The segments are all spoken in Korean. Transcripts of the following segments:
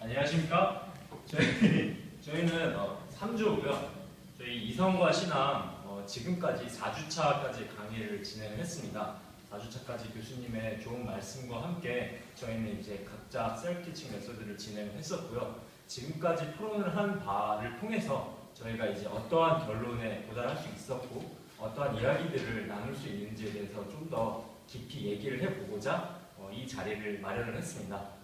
안녕하십니까? 저희는 3주고요. 저희 이성과 신앙 지금까지 4주차까지 강의를 진행을 했습니다. 4주차까지 교수님의 좋은 말씀과 함께 저희는 이제 각자 셀프티칭 메소드를 진행을 했었고요. 지금까지 토론을 한 바를 통해서 저희가 이제 어떠한 결론에 도달할 수 있었고 어떠한 이야기들을 나눌 수 있는지에 대해서 좀 더 깊이 얘기를 해보고자 이 자리를 마련을 했습니다.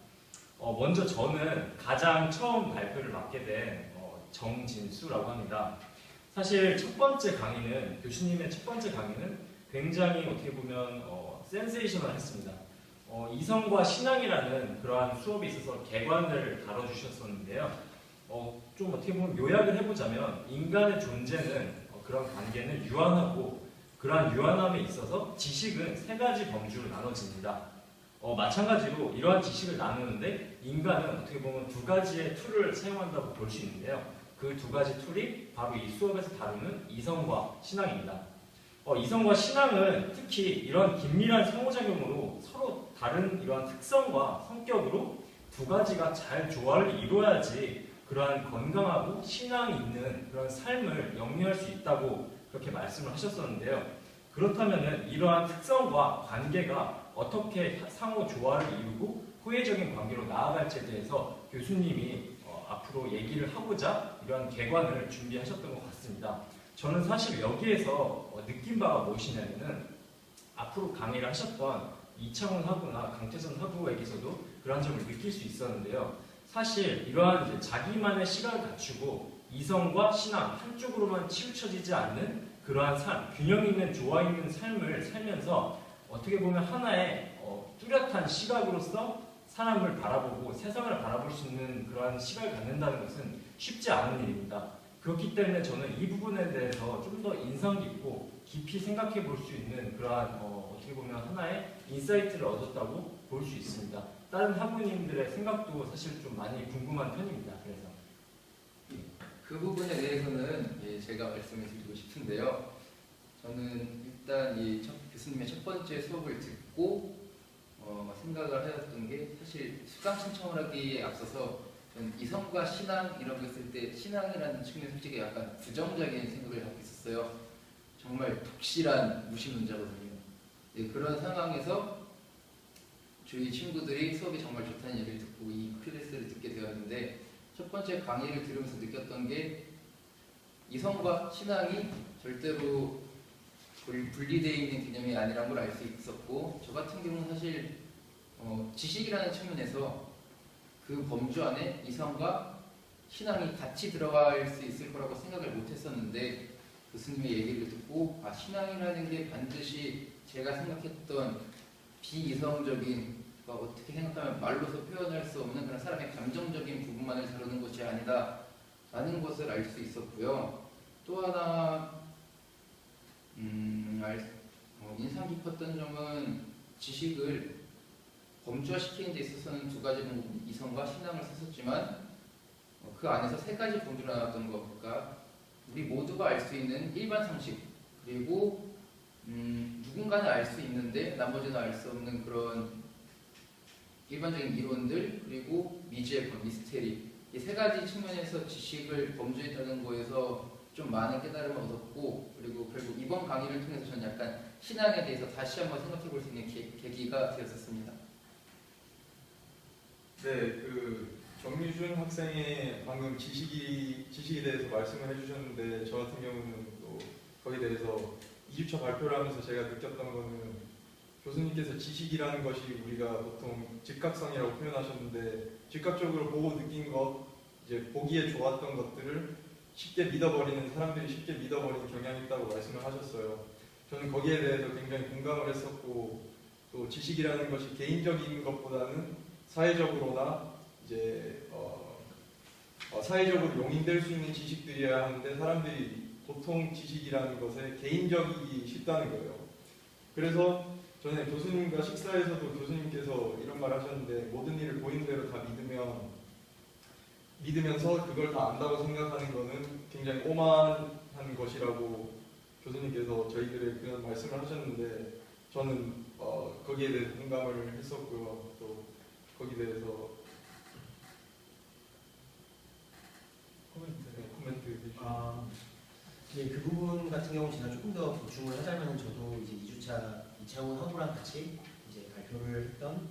먼저 저는 가장 처음 발표를 맡게 된 정진수라고 합니다. 사실 첫 번째 강의는, 교수님의 첫 번째 강의는 굉장히 어떻게 보면 센세이셔널했습니다. 이성과 신앙이라는 그러한 수업에 있어서 개관을 다뤄주셨었는데요. 좀 어떻게 보면 요약을 해보자면 인간의 존재는 그런 관계는 유한하고 그러한 유한함에 있어서 지식은 세 가지 범주로 나눠집니다. 마찬가지로 이러한 지식을 나누는데 인간은 어떻게 보면 두 가지의 툴을 사용한다고 볼 수 있는데요. 그 두 가지 툴이 바로 이 수업에서 다루는 이성과 신앙입니다. 이성과 신앙은 특히 이런 긴밀한 상호작용으로 서로 다른 이러한 특성과 성격으로 두 가지가 잘 조화를 이루어야지 그러한 건강하고 신앙이 있는 그런 삶을 영위할 수 있다고 그렇게 말씀을 하셨었는데요. 그렇다면 이러한 특성과 관계가 어떻게 상호 조화를 이루고 호혜적인 관계로 나아갈지에 대해서 교수님이 앞으로 얘기를 하고자 이러한 개관을 준비하셨던 것 같습니다. 저는 사실 여기에서 느낀 바가 무엇이냐면은 앞으로 강의를 하셨던 이창훈 학우나 강태선 학우에게서도 그런 점을 느낄 수 있었는데요. 사실 이러한 이제 자기만의 시각을 갖추고 이성과 신앙 한쪽으로만 치우쳐지지 않는 그러한 삶, 균형 있는 조화 있는 삶을 살면서 어떻게 보면 하나의 뚜렷한 시각으로서 사람을 바라보고 세상을 바라볼 수 있는 그러한 시각을 갖는다는 것은 쉽지 않은 일입니다. 그렇기 때문에 저는 이 부분에 대해서 좀 더 인상 깊고 깊이 생각해 볼 수 있는 그러한 어떻게 보면 하나의 인사이트를 얻었다고 볼 수 있습니다. 다른 학부님들의 생각도 사실 좀 많이 궁금한 편입니다. 그래서 그 부분에 대해서는 제가 말씀을 드리고 싶은데요. 저는 일단 교수님의 첫 번째 수업을 듣고 생각을 하였던 게 사실 수강 신청을 하기에 앞서서 저는 이성과 신앙이라고 했을 때 신앙이라는 측면 솔직히 약간 부정적인 생각을 갖고 있었어요. 정말 독실한 무신론자거든요. 그런 상황에서 저희 친구들이 수업이 정말 좋다는 얘기를 듣고 이 클래스를 듣게 되었는데 첫 번째 강의를 들으면서 느꼈던 게 이성과 신앙이 절대로 분리되어 있는 개념이 아니라는 걸 알 수 있었고 저 같은 경우는 사실 지식이라는 측면에서 그 범주 안에 이성과 신앙이 같이 들어갈 수 있을 거라고 생각을 못했었는데 교수님의 얘기를 듣고 신앙이라는 게 반드시 제가 생각했던 비이성적인 어떻게 생각하면 말로서 표현할 수 없는 그런 사람의 감정적인 부분만을 다루는 것이 아니다 라는 것을 알 수 있었고요. 또 하나 인상 깊었던 점은 지식을 범주화시키는 데 있어서는 두 가지 방법, 이성과 신앙을 썼었지만 그 안에서 세 가지 범주로 나눴던 것과 우리 모두가 알 수 있는 일반 상식 그리고 누군가는 알 수 있는데 나머지는 알 수 없는 그런 일반적인 이론들 그리고 미지의 법, 미스테리 이 세 가지 측면에서 지식을 범주했다는 거에서 좀 많은 깨달음을 얻었고 그리고 결국 이번 강의를 통해서 저는 약간 신앙에 대해서 다시 한번 생각해 볼 수 있는 계기가 되었었습니다. 네, 정유준 학생이 방금 지식에 대해서 말씀을 해주셨는데 저 같은 경우는 또 거기에 대해서 2주차 발표를 하면서 제가 느꼈던 거는 교수님께서 지식이라는 것이 우리가 보통 즉각성이라고 표현하셨는데 즉각적으로 보고 느낀 것, 이제 보기에 좋았던 것들을 쉽게 믿어버리는 사람들이 쉽게 믿어버리는 경향이 있다고 말씀을 하셨어요. 저는 거기에 대해서 굉장히 공감을 했었고 또 지식이라는 것이 개인적인 것보다는 사회적으로나 이제 사회적으로 용인될 수 있는 지식들이어야 하는데 사람들이 보통 지식이라는 것에 개인적이기 쉽다는 거예요. 그래서 전에 교수님과 식사에서도 교수님께서 이런 말 하셨는데 모든 일을 보이는 대로 다 믿으면서 그걸 다 안다고 생각하는 것은 굉장히 오만한 것이라고 교수님께서 저희들의 그런 말씀을 하셨는데 저는 거기에 대해서 공감을 했었고요. 또 거기에 대해서 같은 경우는 제가 조금 더 보충을 하자면 저도 이제 2주차 이창훈 하부랑 같이 이제 발표를 했던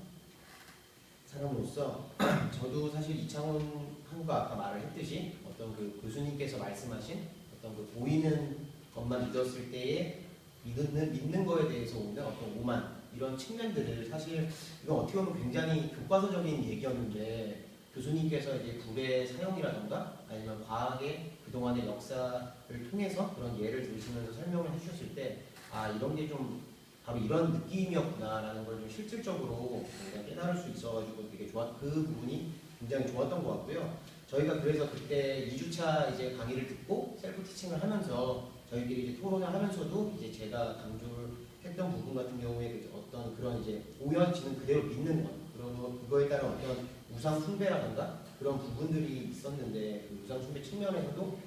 사람으로서 저도 사실 이창훈 하부가 아까 말을 했듯이 어떤 그 교수님께서 말씀하신 어떤 그 보이는 것만 믿었을 때에 믿는 거에 대해서 오는 어떤 오만 이런 측면들을 사실 이건 어떻게 보면 굉장히 교과서적인 얘기였는데 교수님께서 이제 불의 사용이라던가 아니면 과학의 그동안의 역사를 통해서 그런 예를 들으시면서 설명을 해주셨을 때 아 이런 게 좀 바로 이런 느낌이었구나라는 걸 좀 실질적으로 우리가 깨달을 수 있어가지고 되게 그 부분이 굉장히 좋았던 것 같고요. 저희가 그래서 그때 2주차 이제 강의를 듣고 셀프 티칭을 하면서 저희끼리 이제 토론을 하면서도 이제 제가 강조를 했던 부분 같은 경우에 어떤 그런 이제 오연지는 그대로 믿는 것, 그리고 그거에 따른 어떤 우상 숭배라던가 그런 부분들이 있었는데 그 우상 숭배 측면에서도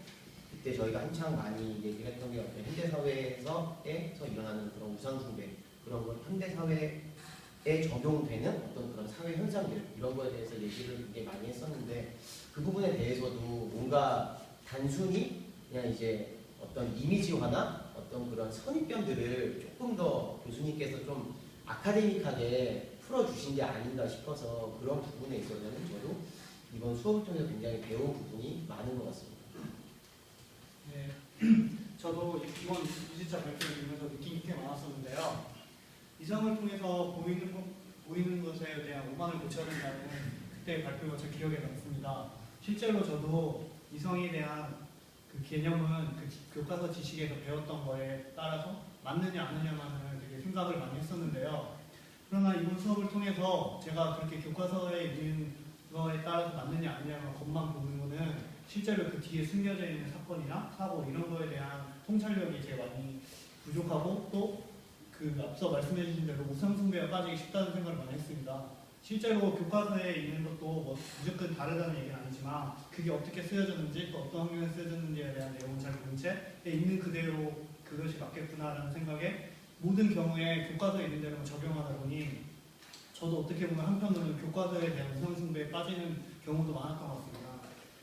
그때 저희가 한창 많이 얘기를 했던 게 어떤 현대 사회에서 일어나는 그런 우상 숭배 그런 걸 현대 사회에 적용되는 어떤 그런 사회 현상들 이런 거에 대해서 얘기를 굉장히 많이 했었는데 그 부분에 대해서도 뭔가 단순히 그냥 이제 어떤 이미지화나 어떤 그런 선입견들을 조금 더 교수님께서 좀 아카데믹하게 풀어주신 게 아닌가 싶어서 그런 부분에 있어서는 저도 이번 수업을 통해서 굉장히 배운 부분이 많은 것 같습니다. 네, 저도 이번 2주차 발표를 들으면서 느낀 게 많았었는데요. 이성을 통해서 보이는 것에 대한 오만을 고쳐야 된다는 그때의 발표가 제 기억에 남습니다. 실제로 저도 이성에 대한 그 개념은 그 교과서 지식에서 배웠던 거에 따라서 맞느냐 안 느냐만을 되게 생각을 많이 했었는데요. 그러나 이번 수업을 통해서 제가 그렇게 교과서에 있는 거에 따라서 맞느냐 아니냐만 것만 보는 거는 실제로 그 뒤에 숨겨져 있는 사건이나 사고 이런 거에 대한 통찰력이 제가 많이 부족하고 또 그 앞서 말씀해 주신 대로 우상숭배에 빠지기 쉽다는 생각을 많이 했습니다. 실제로 교과서에 있는 것도 뭐 무조건 다르다는 얘기는 아니지만 그게 어떻게 쓰여졌는지 또 어떤 환경에 쓰여졌는지에 대한 내용은 잘 모른 채 있는 그대로 그것이 맞겠구나라는 생각에 모든 경우에 교과서에 있는 대로만 적용하다 보니 저도 어떻게 보면 한편으로는 교과서에 대한 우상숭배에 빠지는 경우도 많았던 것 같습니다.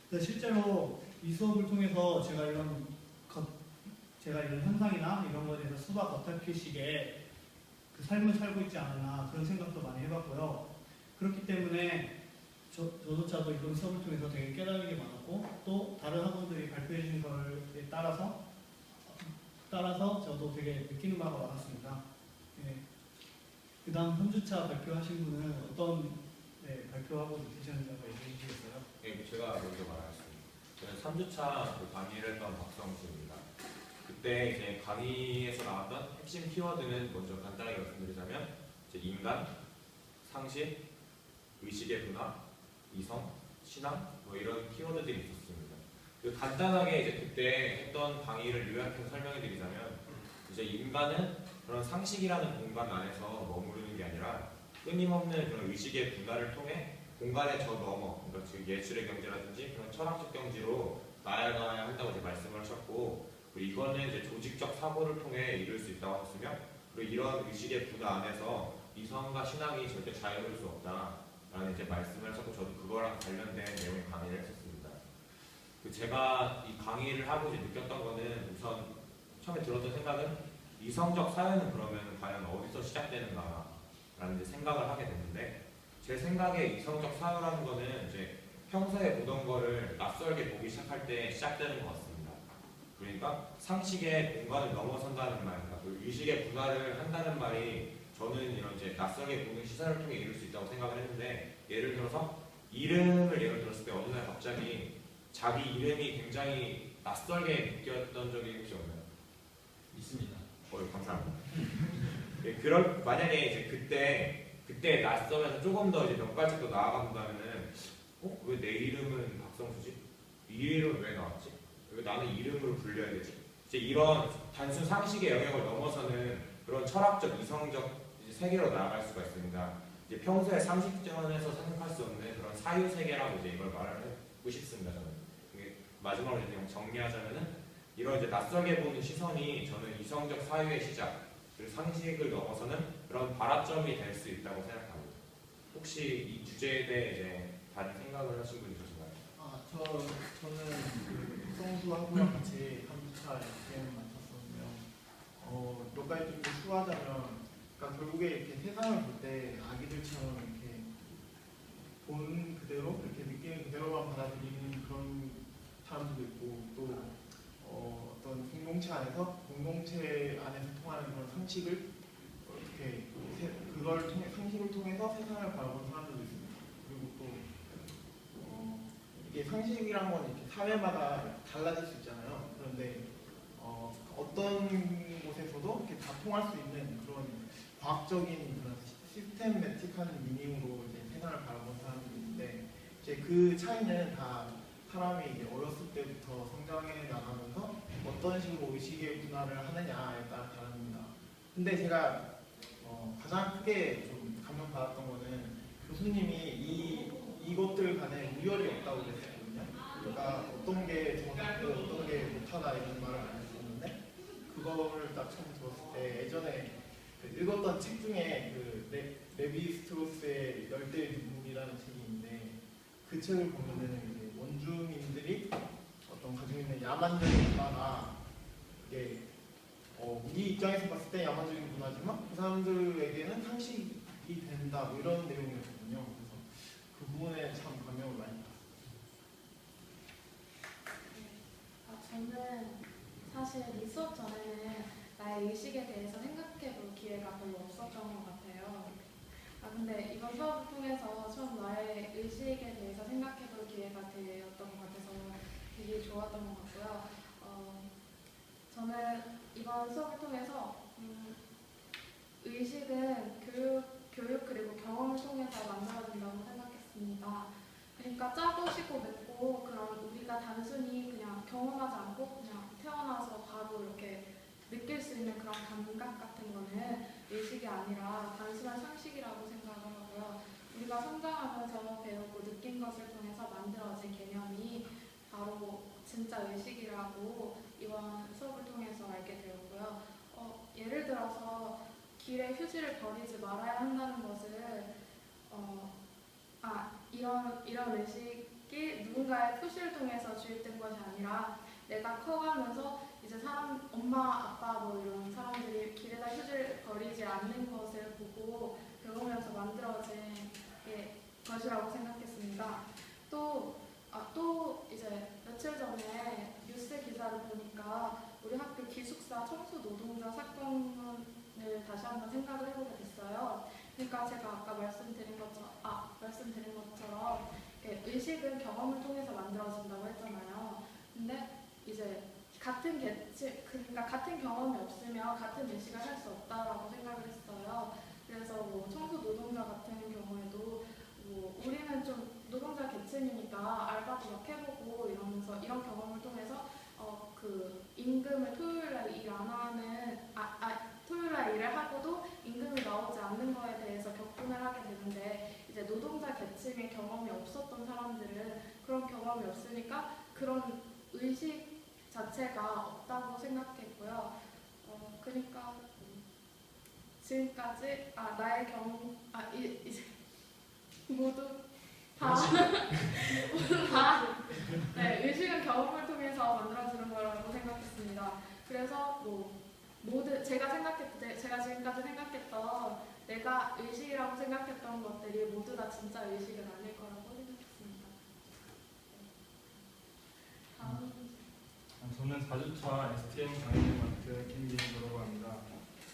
그래서 실제로 이 수업을 통해서 제가 이런 현상이나 이런 거에 대해서 수박 겉핥기식의 그 삶을 살고 있지 않았나 그런 생각도 많이 해봤고요. 그렇기 때문에 저조차도 이번 수업을 통해서 되게 깨달은 게 많았고 또 다른 학원들이 발표해 주신 거에 따라서 저도 되게 느끼는 바가 많았습니다. 네. 그 다음 3주차 발표하신 분은 어떤 발표하고 느끼셨는지 한번 얘기해 주시겠어요? 네, 제가 먼저 말하겠습니다. 저는 3주차 그 강의를 했던 박성수입니다. 그때 이제 강의에서 나왔던 핵심 키워드는 먼저 간단하게 말씀드리자면 이제 인간, 상식, 의식의 분화, 이성, 신앙 뭐 이런 키워드들이 있었습니다. 그 간단하게 이제 그때 했던 강의를 요약해서 설명해드리자면 이제 인간은 그런 상식이라는 공간 안에서 머무르는 게 아니라 끊임없는 그런 의식의 분화를 통해 공간의 저 너머, 그러니까 즉 예술의 경지라든지 그런 철학적 경지로 나아가야 한다고 이제 말씀을 하셨고, 그리고 이거는 이제 조직적 사고를 통해 이룰 수 있다고 하셨으며, 그리고 이런 의식의 분화 안에서 이성과 신앙이 절대 자유로울 수 없다라는 이제 말씀을 하셨고, 저도 그거랑 관련된 내용의 강의를 했었습니다. 제가 이 강의를 하고 이제 느꼈던 거는 우선 처음에 들었던 생각은 이성적 사회는 그러면 과연 어디서 시작되는가라는 이제 생각을 하게 됐는데, 제 생각에 이성적 사회라는 거는 이제 평소에 보던 거를 낯설게 보기 시작할 때 시작되는 것 같습니다. 그러니까 상식의 공간을 넘어선다는 말, 그러니까 그 의식의 분화를 한다는 말이 저는 이런 이제 낯설게 보는 시선을 통해 이룰 수 있다고 생각을 했는데, 예를 들어서 이름을 예를 들었을 때 어느 날 갑자기 자기 이름이 굉장히 낯설게 느꼈던 적이 혹시 없나요? 있습니다. 감사합니다. 예, 만약에 이제 그때 낯설면서 조금 더 이제 몇 발짝 더 나아가 본다면은, 왜 내 이름은 박성수지? 이 이름은 왜 나왔지? 왜 나는 이름으로 불려야 되지? 이제 이런 단순 상식의 영역을 넘어서는 그런 철학적, 이성적 이제 세계로 나아갈 수가 있습니다. 이제 평소에 상식전에서 생각할 수 없는 그런 사유 세계라고 이제 이걸 말을 하고 싶습니다. 저는 마지막으로 이제 정리하자면은, 이런 이제 낯설게 보는 시선이 저는 이성적 사유의 시작, 그리고 상식을 넘어서는 그런 발화점이 될 수 있다고 생각합니다. 혹시 이 주제에 대해 이제 다른 생각을 하신 분이 계신가요? 저는 그 성수하고랑 같이 3주차 여행을 마쳤었는데요. 추하자면, 그러니까 결국에 이렇게 세상을 볼 때 아기들처럼 이렇게 본 그대로 이렇게 느끼는 그대로만 받아들이는 그런 사람들도 있고, 또 어떤 공동체 안에서 통하는 그런 상식을 이렇게 그걸 통해 상식을 통해서 세상을 바라보는 사람들도 있습니다. 그리고 또 이게 상식이란 건 이렇게 사회마다 달라질 수 있잖아요. 그런데 어떤 곳에서도 이렇게 다 통할 수 있는 그런 과학적인 그런 시스템매틱한 미닝으로 이제 세상을 바라보는 사람들이 있는데, 이제 그 차이는 다 사람이 이제 어렸을 때부터 성장해 나가면서 어떤 식으로 의식의 분할을 하느냐에 따라 다릅니다. 근데 제가 가장 크게 좀 감명받았던 거는 교수님이 이것들 간에 우열이 없다고 그랬거든요. 그러니까 어떤 게 정상이고 어떤 게 못하다 이런 말을 안 했었는데, 그거를 딱 처음 들었을 때 예전에 읽었던 책 중에 그 레비 스트로스의 열대의 눈물이라는 책이 있는데, 그 책을 보면은 이제 원주민들이 어떤 가지고 있는 야만적인 문화가 이게 우리 입장에서 봤을 때 야만적인 문화지만 그 사람들에게는 상식이 된다 뭐 이런 내용이었거든요. 그래서 그 부분에 참 감명을 많이 받았어요. 저는 사실 이 수업 전에는 나의 의식에 대해서 생각해볼 기회가 별로 없었던 것 같아요. 근데 이번 수업을 통해서 처음 나의 의식에 대해서 생각해볼 기회가 되었던 것 같아서 되게 좋았던 것 같고요. 저는 이번 수업을 통해서 의식은 교육 그리고 경험을 통해서 만들어진다고 생각했습니다. 그러니까 짜고 시고 맵고 그런 우리가 단순히 그냥 경험하지 않고 그냥 태어나서 바로 이렇게 느낄 수 있는 그런 감각 같은 거는 의식이 아니라 단순한 상식이라고 생각을 하고요. 우리가 성장하면서 배우고 느낀 것을 통해서 만들어진 개념이 바로 진짜 의식이라고 이번 수업을 통해서 알게 되었고요. 예를 들어서 길에 휴지를 버리지 말아야 한다는 것을 이런 의식이 누군가의 푸시를 통해서 주입된 것이 아니라 내가 커가면서 이제 엄마, 아빠 뭐 이런 사람들이 길에다 휴지를 버리지 않는 것을 보고 배우면서 만들어진 것이라고 생각했습니다. 또 이제 며칠 전에 뉴스 기사를 보니까 우리 학교 기숙사 청소 노동자 사건을 다시 한번 생각을 해보게 됐어요. 그러니까 제가 아까 말씀드린 것처럼 의식은 경험을 통해서 만들어진다고 했잖아요. 근데 이제 그러니까 같은 경험이 없으면 같은 의식을 할 수 없다라고 생각을 했어요. 그래서 뭐 청소 노동자 같은 경우에도 뭐 우리는 좀 노동자 계층이니까 알바도 막 해보고 이러면서 이런 경험을 통해서 그 임금을 토요일날 일을 하고도 임금이 나오지 않는 거에 대해서 격분을 하게 되는데, 이제 노동자 계층의 경험이 없었던 사람들은 그런 경험이 없으니까 그런 의식 자체가 없다고 생각했고요. 그러니까 지금까지 나의 경험 이제 모두 다 네, 의식은 경험을 통해서 만들어지는 거라고 생각했습니다. 그래서 제가 지금까지 생각했던 내가 의식이라고 생각했던 것들이 모두 다 진짜 의식은 아닐 거라고 생각했습니다. 다음. 저는 4주차 STM 강의를 맡은 김민주라고 합니다.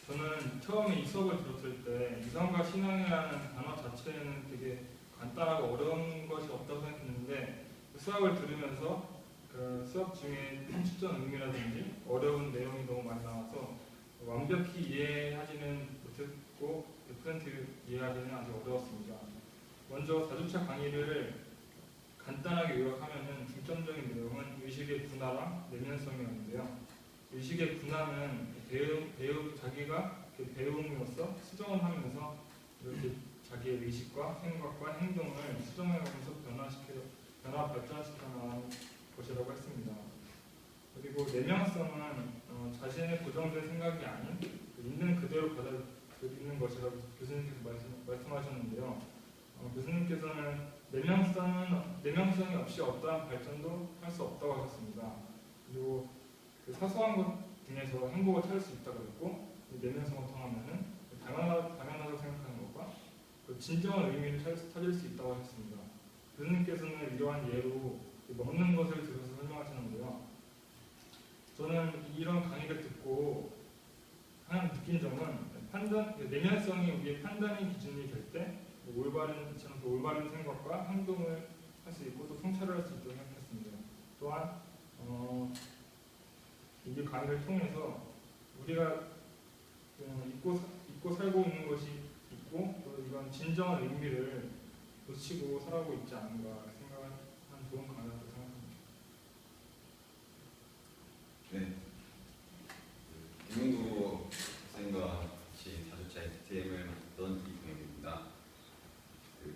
저는 처음에 이 수업을 들었을 때 이성과 신앙이라는 단어 자체는 되게 간단하고 어려운 것이 없다고 생각했는데, 그 수업을 들으면서 그 수업 중에 추천 의미라든지 어려운 내용이 너무 많이 나와서 완벽히 이해하지는 못했고 100% 이해하기는 아주 어려웠습니다. 먼저 4주차 강의를 간단하게 요약하면 중점적인 내용은 의식의 분화랑 내면성이었는데요. 의식의 분화는 자기가 배움으로써 수정을 하면서 이렇게 자기의 의식과 생각과 행동을 수정해가면서 변화 발전시켜 나가는 것이라고 했습니다. 그리고 내면성은 자신의 고정된 생각이 아닌 있는 그대로 받아들이는 것이라고 교수님께서 말씀하셨는데요. 교수님께서는 내면성이 없이 어떠한 발전도 할 수 없다고 하셨습니다. 그리고 그 사소한 것 중에서 행복을 찾을 수 있다고 했고, 내면성을 통하면은 당연하다고 생각하는 것과 그 진정한 의미를 찾을 수 있다고 하셨습니다. 교수님께서는 이러한 예로 먹는 것을 들어서 설명하시는데요. 저는 이런 강의를 듣고 하나 느낀 점은 내면성이 우리의 판단의 기준이 될 때 올바른 생각과 행동을 할 수 있고 또 성찰을 할 수 있다고 생각했습니다. 또한 이 강의를 통해서 우리가 잊고 살고 있는 것이 있고 또 이런 진정한 의미를 놓치고 살아가고 있지 않은가 생각한 좋은 강의라고 생각합니다. 네. 김민구 학생과 같이 4주차 STM을 맡았던 이동혁입니다.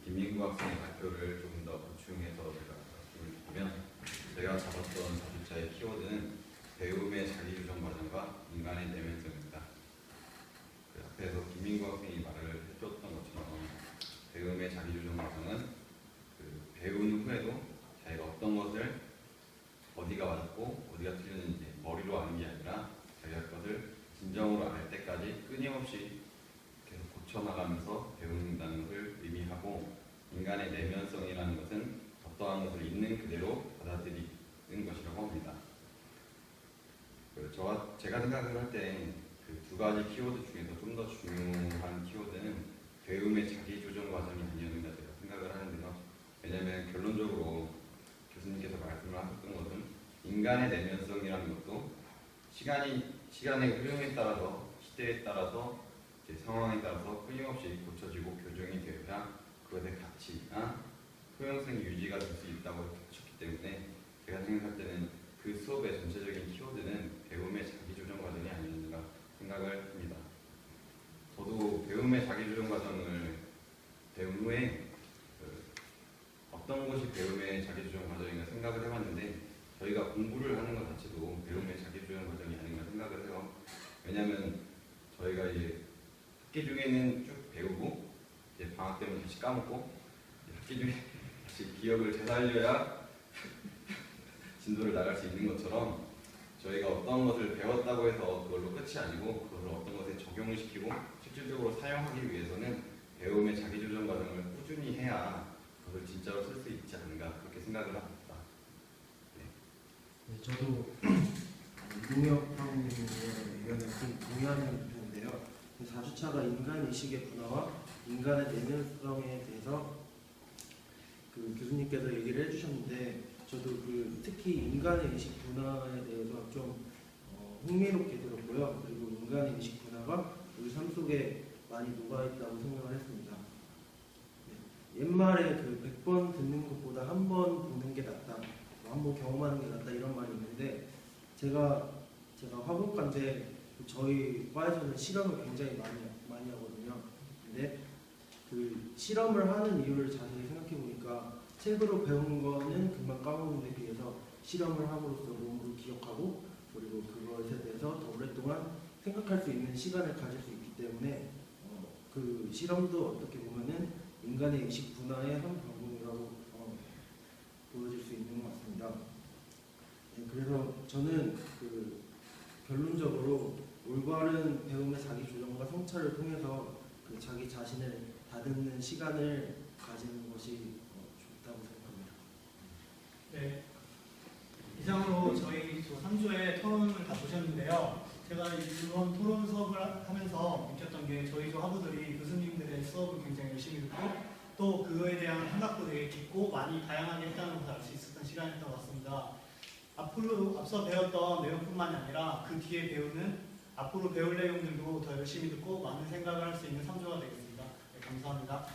김민구 학생의 발표를 조금 더 보충해서 제가 말씀을 드리면 제가 잡았던 4주차의 키워드는 배움의 자기주장 과정과 인간의 내면성입니다. 그 앞에서 김민구 학생이 말을 해줬던 것처럼 배움의 자기주장 과정은 배운 후에도 자기가 어떤 것을 어디가 맞고 어디가 틀렸는지 머리로 아는 게 아니라 자기가 그것을 진정으로 알 때까지 끊임없이 계속 고쳐나가면서 배운다는 것을 의미하고, 인간의 내면성이라는 것은 어떠한 것을 있는 그대로 받아들이는 것이라고 합니다. 제가 생각을 할 때 그 두 가지 키워드 중에서 좀 더 중요한 키워드는 배움의 자기조정 과정이 아니었는가 제가 생각을 하는데요. 왜냐하면 결론적으로 교수님께서 말씀을 하셨던 것은 인간의 내면성이라는 것도 시간의 흐름에 따라서, 시대에 따라서, 상황에 따라서 끊임없이 고쳐지고 교정이 되어야 그것의 가치나 효용성이 유지가 될 수 있다고 하셨기 때문에 제가 생각할 때는 그 수업의 전체적인 키워드는 배움의 자기조정 과정이 아니었는가 생각을 합니다. 저도 배움의 자기조정 과정을 배운 후에 어떤 것이 배움의 자기조정 과정인가 생각을 해봤는데, 저희가 공부를 하는 것 자체도 배움의 자기조정 과정이 아닌가 생각을 해요. 왜냐하면 저희가 이제 학기 중에는 쭉 배우고 이제 방학 때면 다시 까먹고, 학기 중에 다시 기억을 되살려야 진도를 나갈 수 있는 것처럼, 저희가 어떤 것을 배웠다고 해서 그걸로 끝이 아니고 그것을 어떤 것에 적용을 시키고 실질적으로 사용하기 위해서는 배움의 자기조정 과정을 꾸준히 해야 그걸 진짜로 쓸 수 있지 않은가 그렇게 생각을 합니다. 네, 저도 이동혁 형님의 의견에 좀 동의하는 편인데요. 4주차가 인간 의식의 분화와 인간의 내면성에 대해서 교수님께서 얘기를 해주셨는데, 저도 특히 인간의 의식 분화에 대해서 좀 흥미롭게 들었고요. 그리고 인간의 의식 분화가 우리 삶 속에 많이 녹아있다고 생각을 했습니다. 네, 옛말에 100번 듣는 것보다 한 번 보는 게 낫다, 한 번 경험하는 게 낫다 이런 말이 있는데, 제가 화공과인데 저희 과에서는 실험을 굉장히 많이 하거든요. 근데 실험을 하는 이유를 자세히 생각해 보니까 책으로 배운 거는 금방 까먹는 데 비해서 실험을 함으로써 몸으로 기억하고, 그리고 그것에 대해서 더 오랫동안 생각할 수 있는 시간을 가질 수 있기 때문에 그 실험도 어떻게 보면은 인간의 의식 분화의 한 방법이라고 보여질 수 있는 것 같습니다. 네, 그래서 저는 결론적으로 올바른 배움의 자기 조정과 성찰을 통해서 자기 자신을 다듬는 시간을 가지는 것이 좋다고 생각합니다. 네, 이상으로 저희 3주의 토론을 다 보셨는데요. 제가 이번 토론 수업을 하면서 느꼈던 게, 저희도 학우들이 교수님들의 수업을 굉장히 열심히 듣고 또 그거에 대한 생각도 되게 깊고 많이 다양하게 했다는 것을 알 수 있었던 시간이었던 것 같습니다. 앞서 배웠던 내용뿐만이 아니라 그 뒤에 배우는 앞으로 배울 내용들도 더 열심히 듣고 많은 생각을 할 수 있는 3주가 되겠습니다. 네, 감사합니다.